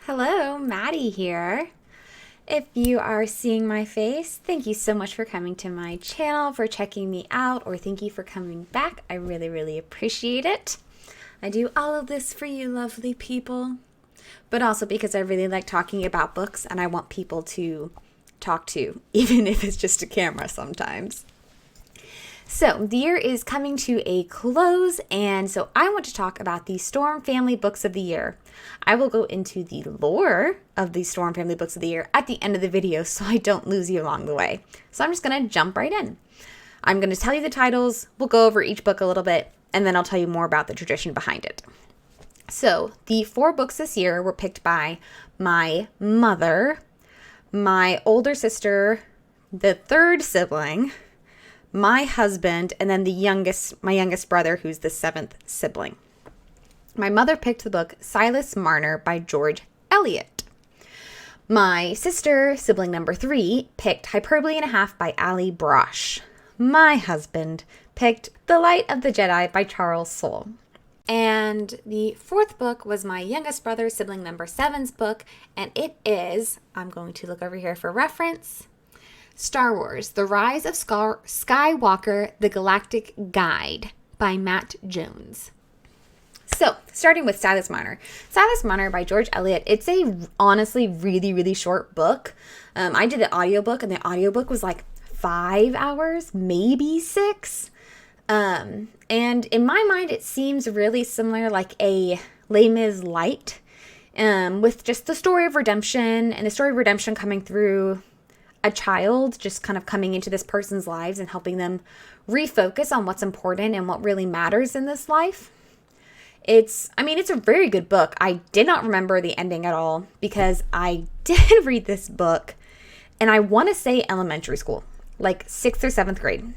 Hello, Maddie here. If you are seeing my face, thank you so much for coming to my channel, for checking me out, or thank you for coming back. I really appreciate it. I do all of this for you lovely people, but also because I really like talking about books and I want people to talk to, even if it's just a camera sometimes. So, the year is coming to a close, and so I want to talk about the Storm Family Books of the Year. I will go into the lore of the Storm Family Books of the Year at the end of the video so I don't lose you along the way. So I'm just going to jump right in. I'm going to tell you the titles, we'll go over each book a little bit, and then I'll tell you more about the tradition behind it. So, the 4 books this year were picked by my mother, my older sister, the third sibling, my husband, and then my youngest brother, who's the 7th sibling. My mother picked the book Silas Marner by George Eliot. My sister, sibling number 3, picked Hyperbole and a Half by Ali Brosh. My husband picked The Light of the Jedi by Charles Soule. And the 4th book was my youngest brother, sibling number 7's book, and it is, I'm going to look over here for reference, Star Wars, The Rise of Skywalker, The Galactic Guide by Matt Jones. So, starting with Silas Marner. Silas Marner by George Eliot. It's a honestly really short book. I did the audiobook, and the audiobook was like 5 hours, maybe 6. And in my mind, it seems really similar, like a Les Mis light, with just the story of redemption, and the story of redemption coming through a child just kind of coming into this person's lives and helping them refocus on what's important and what really matters in this life. It's a very good book. I did not remember the ending at all because I did read this book, and I want to say elementary school, like 6th or 7th grade.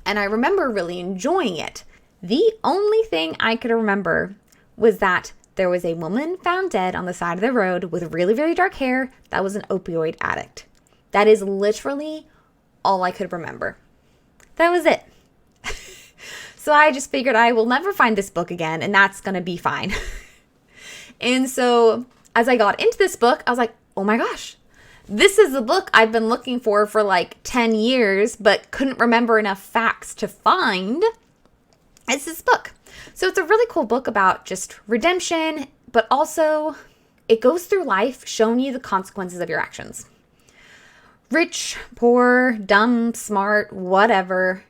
And I remember really enjoying it. The only thing I could remember was that there was a woman found dead on the side of the road with really dark hair that was an opioid addict. That is literally all I could remember. That was it. So I just figured I will never find this book again, and that's going to be fine. And so as I got into this book, I was like, oh my gosh, this is the book I've been looking for like 10 years, but couldn't remember enough facts to find. It's this book. So it's a really cool book about just redemption, but also it goes through life showing you the consequences of your actions. Rich, poor, dumb, smart, whatever.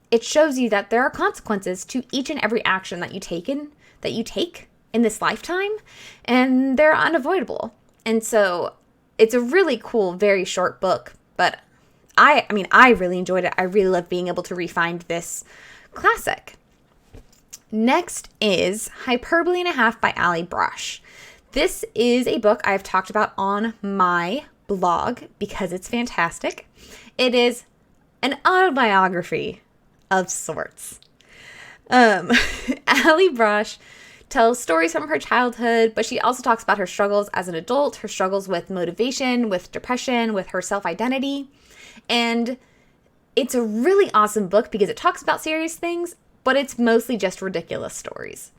It shows you that there are consequences to each and every action that you take in this lifetime, and they're unavoidable. And so it's a really cool, very short book, but I really enjoyed it. I really love being able to re-find this classic. Next is Hyperbole and a Half by Ali Brosh. This is a book I've talked about on my blog because it's fantastic. It is an autobiography of sorts. Ali Brosh tells stories from her childhood, but she also talks about her struggles as an adult, her struggles with motivation, with depression, with her self-identity. And it's a really awesome book because it talks about serious things, but it's mostly just ridiculous stories.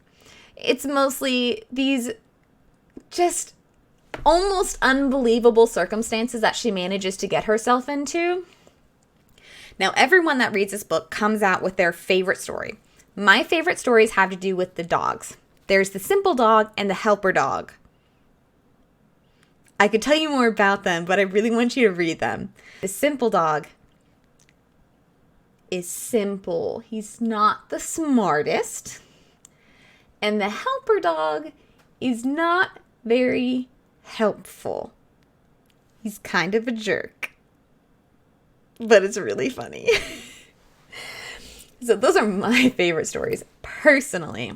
It's mostly these just almost unbelievable circumstances that she manages to get herself into. Now, everyone that reads this book comes out with their favorite story. My favorite stories have to do with the dogs. There's the simple dog and the helper dog. I could tell you more about them, but I really want you to read them. The simple dog is simple. He's not the smartest. And the helper dog is not very helpful. He's kind of a jerk. But it's really funny. So those are my favorite stories, personally.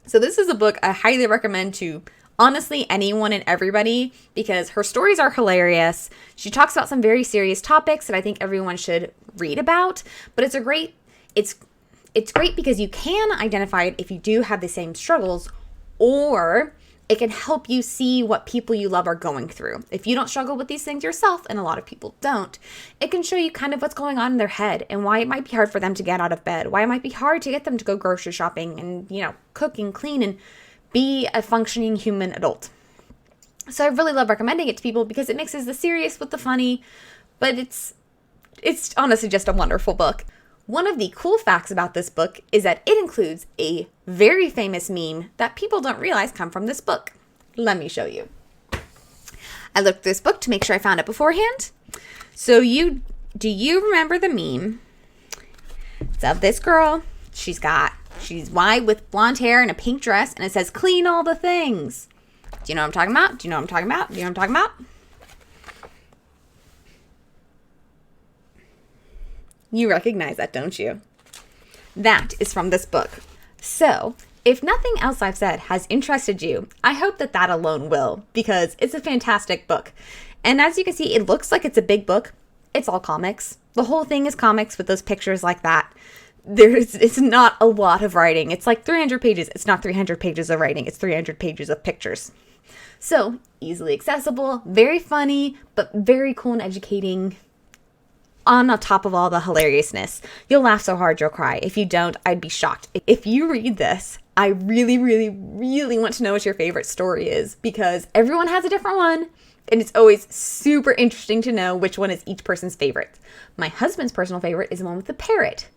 So this is a book I highly recommend to, honestly, anyone and everybody, because her stories are hilarious. She talks about some very serious topics that I think everyone should read about. But it's great because you can identify it if you do have the same struggles, or it can help you see what people you love are going through. If you don't struggle with these things yourself, and a lot of people don't, it can show you kind of what's going on in their head and why it might be hard for them to get out of bed, why it might be hard to get them to go grocery shopping and, cook and clean and be a functioning human adult. So I really love recommending it to people because it mixes the serious with the funny, but it's honestly just a wonderful book. One of the cool facts about this book is that it includes a very famous meme that people don't realize come from this book. Let me show you. I looked through this book to make sure I found it beforehand. So do you remember the meme? It's of this girl. She's white with blonde hair and a pink dress, and it says, "Clean all the things." Do you know what I'm talking about? Do you know what I'm talking about? Do you know what I'm talking about? You recognize that, don't you? That is from this book. So, if nothing else I've said has interested you, I hope that alone will, because it's a fantastic book. And as you can see, it looks like it's a big book. It's all comics. The whole thing is comics with those pictures like that. It's not a lot of writing. It's like 300 pages. It's not 300 pages of writing. It's 300 pages of pictures. So, easily accessible, very funny, but very cool and educating. On top of all the hilariousness. You'll laugh so hard you'll cry. If you don't, I'd be shocked. If you read this, I really, really, really want to know what your favorite story is, because everyone has a different one, and it's always super interesting to know which one is each person's favorite. My husband's personal favorite is the one with the parrot.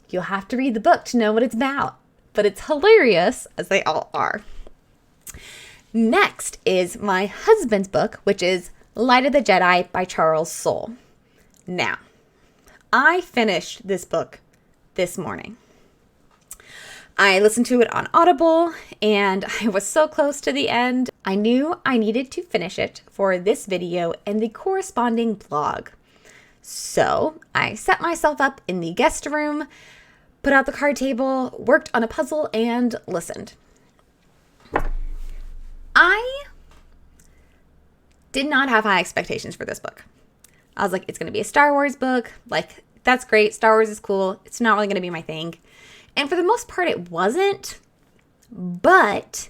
You'll have to read the book to know what it's about, but it's hilarious, as they all are. Next is my husband's book, which is Light of the Jedi by Charles Soule. Now, I finished this book this morning. I listened to it on Audible, and I was so close to the end. I knew I needed to finish it for this video and the corresponding blog. So I set myself up in the guest room, put out the card table, worked on a puzzle, and listened. I did not have high expectations for this book. I was like, it's going to be a Star Wars book. Like, that's great. Star Wars is cool. It's not really going to be my thing. And for the most part, it wasn't. But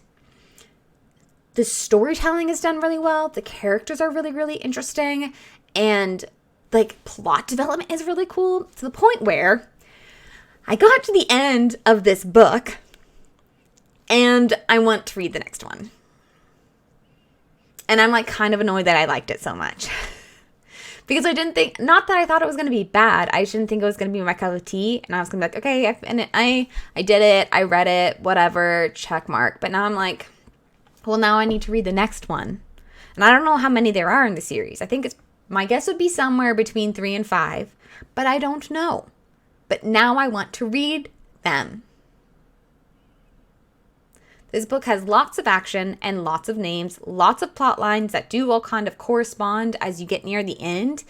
the storytelling is done really well. The characters are really, really interesting. And, like, plot development is really cool to the point where I got to the end of this book and I want to read the next one. And I'm, like, kind of annoyed that I liked it so much. Because I didn't think, not that I thought it was going to be bad. I didn't think it was going to be my cup of tea. And I was going to be like, okay, I did it. I read it, whatever, check mark. But now I'm like, well, now I need to read the next one. And I don't know how many there are in the series. I think my guess would be somewhere between 3 and 5. But I don't know. But now I want to read them. This book has lots of action and lots of names, lots of plot lines that do all kind of correspond as you get near the end.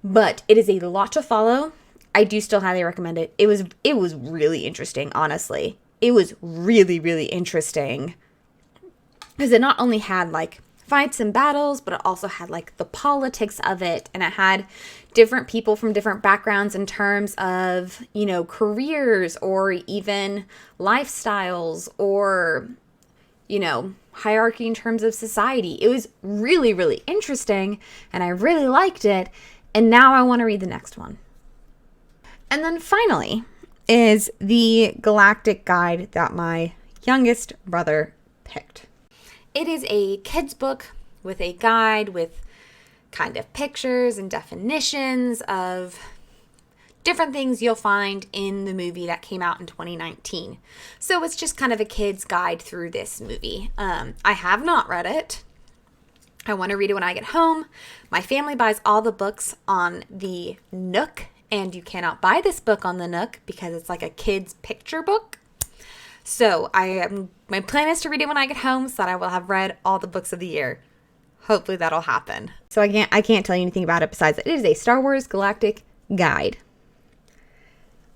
But it is a lot to follow. I do still highly recommend it. It was really interesting, honestly. It was really, really interesting. Because it not only had like fights and battles, but it also had like the politics of it. And it had different people from different backgrounds in terms of, you know, careers or even lifestyles or, you know, hierarchy in terms of society. It was really, really interesting and I really liked it. And now I want to read the next one. And then finally is the Galactic guide that my youngest brother picked. It is a kid's book with a guide with kind of pictures and definitions of different things you'll find in the movie that came out in 2019. So it's just kind of a kid's guide through this movie. I have not read it. I want to read it when I get home. My family buys all the books on the Nook, and you cannot buy this book on the Nook because it's like a kid's picture book. So my plan is to read it when I get home so that I will have read all the books of the year. Hopefully that'll happen. So I can't tell you anything about it besides that it is a Star Wars Galactic guide.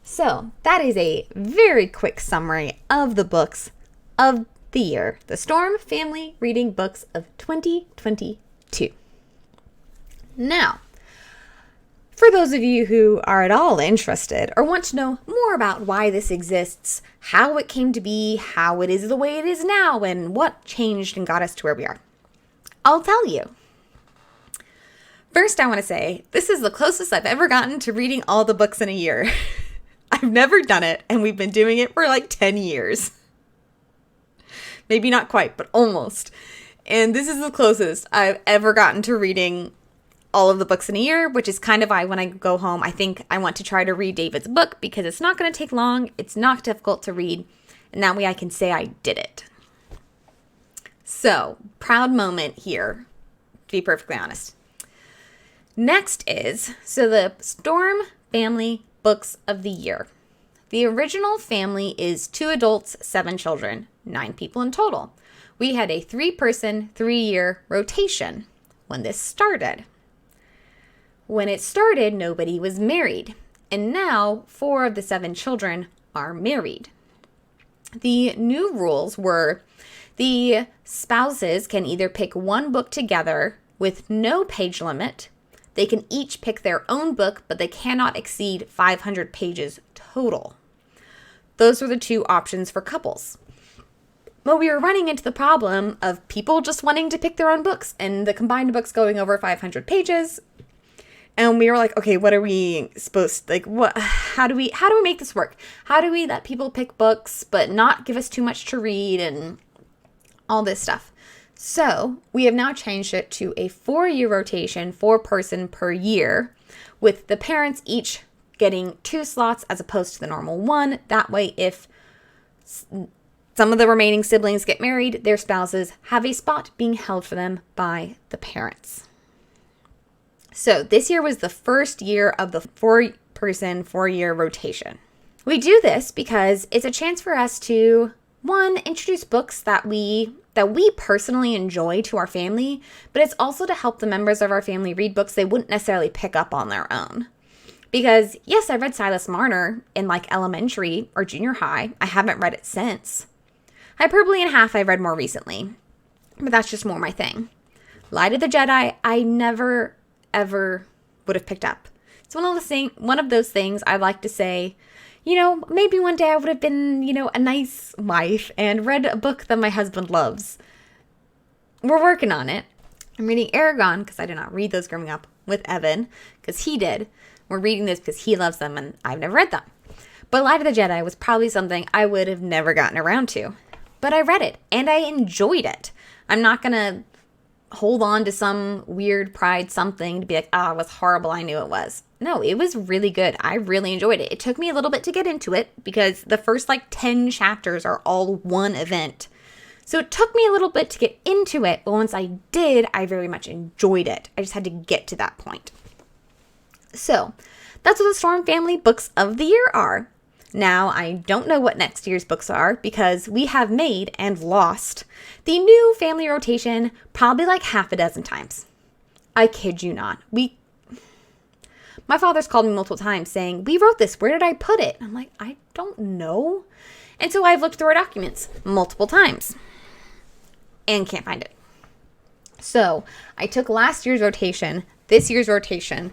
So that is a very quick summary of the books of the year. The Storm Family Reading Books of 2022. Now, for those of you who are at all interested or want to know more about why this exists, how it came to be, how it is the way it is now, and what changed and got us to where we are, I'll tell you. First, I want to say this is the closest I've ever gotten to reading all the books in a year. I've never done it, and we've been doing it for like 10 years. Maybe not quite, but almost. And this is the closest I've ever gotten to reading all of the books in a year, which is kind of why when I go home, I think I want to try to read David's book because it's not going to take long. It's not difficult to read. And that way I can say I did it. So, proud moment here, to be perfectly honest. Next is, the Storm Family Books of the Year. The original family is 2 adults, 7 children, 9 people in total. We had a 3-person, 3-year rotation when this started. When it started, nobody was married, and now 4 of the 7 children are married. The new rules were the spouses can either pick one book together with no page limit. They can each pick their own book, but they cannot exceed 500 pages total. Those were the 2 options for couples. But we were running into the problem of people just wanting to pick their own books and the combined books going over 500 pages. And we were like, okay, what are we supposed to, how do we make this work? How do we let people pick books but not give us too much to read and all this stuff? So we have now changed it to a 4-year rotation, 4-person per year, with the parents each getting 2 slots as opposed to the normal 1. That way, if some of the remaining siblings get married, their spouses have a spot being held for them by the parents. So this year was the first year of the 4-person, 4-year rotation. We do this because it's a chance for us to, 1, introduce books that we personally enjoy to our family, but it's also to help the members of our family read books they wouldn't necessarily pick up on their own. Because, yes, I read Silas Marner in elementary or junior high. I haven't read it since. Hyperbole and Half I read more recently, but that's just more my thing. Light of the Jedi, I never, ever would have picked up. It's one of those things I like to say, maybe one day I would have been, a nice wife and read a book that my husband loves. We're working on it. I'm reading Aragon because I did not read those growing up with Evan because he did. We're reading this because he loves them and I've never read them. But Light of the Jedi was probably something I would have never gotten around to. But I read it and I enjoyed it. I'm not going to hold on to some weird pride something to be like, it was horrible. I knew it was. No, it was really good. I really enjoyed it. It took me a little bit to get into it because the first 10 chapters are all one event. So it took me a little bit to get into it, but once I did, I very much enjoyed it. I just had to get to that point. So that's what the Storm Family Books of the Year are. Now, I don't know what next year's books are because we have made and lost the new family rotation probably half a dozen times. I kid you not. My father's called me multiple times saying, we wrote this, where did I put it? I'm like, I don't know. And so I've looked through our documents multiple times and can't find it. So I took last year's rotation, this year's rotation,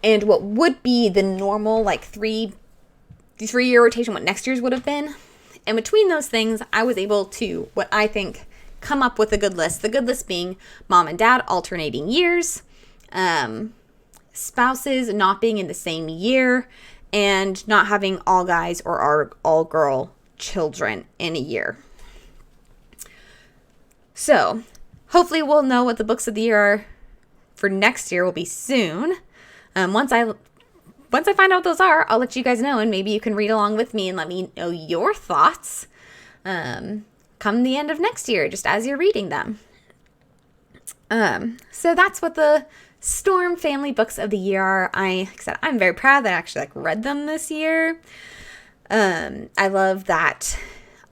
and what would be the normal 3-year rotation, what next year's would have been. And between those things, I was able to, what I think, come up with a good list. The good list being mom and dad alternating years, spouses not being in the same year, and not having all guys or all girl children in a year. So hopefully we'll know what the books of the year are for next year will be soon. Once I find out what those are, I'll let you guys know, and maybe you can read along with me and let me know your thoughts come the end of next year, just as you're reading them. So that's what the Storm Family Books of the Year are. Like I said, I'm very proud that I actually read them this year. I love that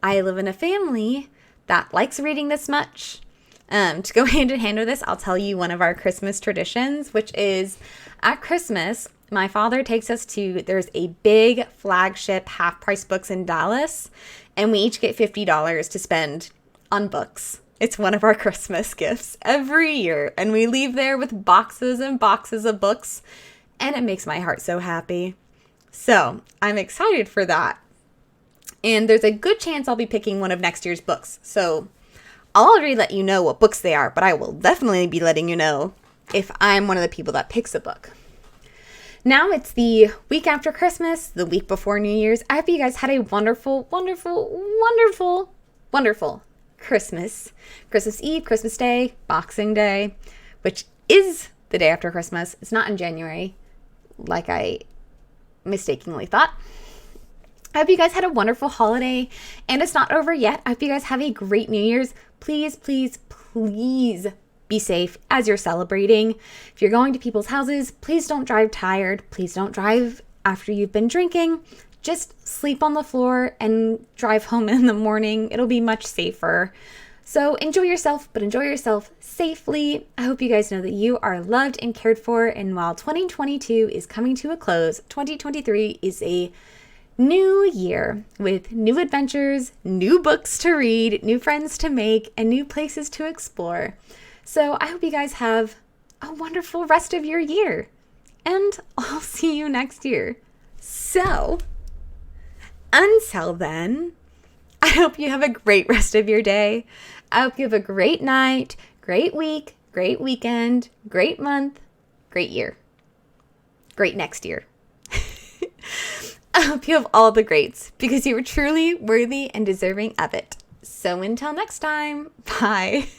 I live in a family that likes reading this much. To go hand in hand with this, I'll tell you one of our Christmas traditions, which is at Christmas, my father takes us there's a big flagship half-price books in Dallas, and we each get $50 to spend on books. It's one of our Christmas gifts every year, and we leave there with boxes and boxes of books, and it makes my heart so happy. So I'm excited for that. And there's a good chance I'll be picking one of next year's books. So I'll already let you know what books they are, but I will definitely be letting you know if I'm one of the people that picks a book. Now it's the week after Christmas, the week before New Year's. I hope you guys had a wonderful, wonderful, wonderful, wonderful Christmas Eve, Christmas Day, Boxing Day, which is the day after Christmas. It's not in January, like I mistakenly thought. I hope you guys had a wonderful holiday, and it's not over yet. I hope you guys have a great New Year's. Please, please, please be safe as you're celebrating. If you're going to people's houses, please don't drive tired. Please don't drive after you've been drinking. Just sleep on the floor and drive home in the morning. It'll be much safer. So enjoy yourself, but enjoy yourself safely. I hope you guys know that you are loved and cared for. And while 2022 is coming to a close, 2023 is a new year with new adventures, new books to read, new friends to make, and new places to explore. So I hope you guys have a wonderful rest of your year. And I'll see you next year. So until then, I hope you have a great rest of your day. I hope you have a great night, great week, great weekend, great month, great year, great next year. I hope you have all the greats because you are truly worthy and deserving of it. So until next time, bye.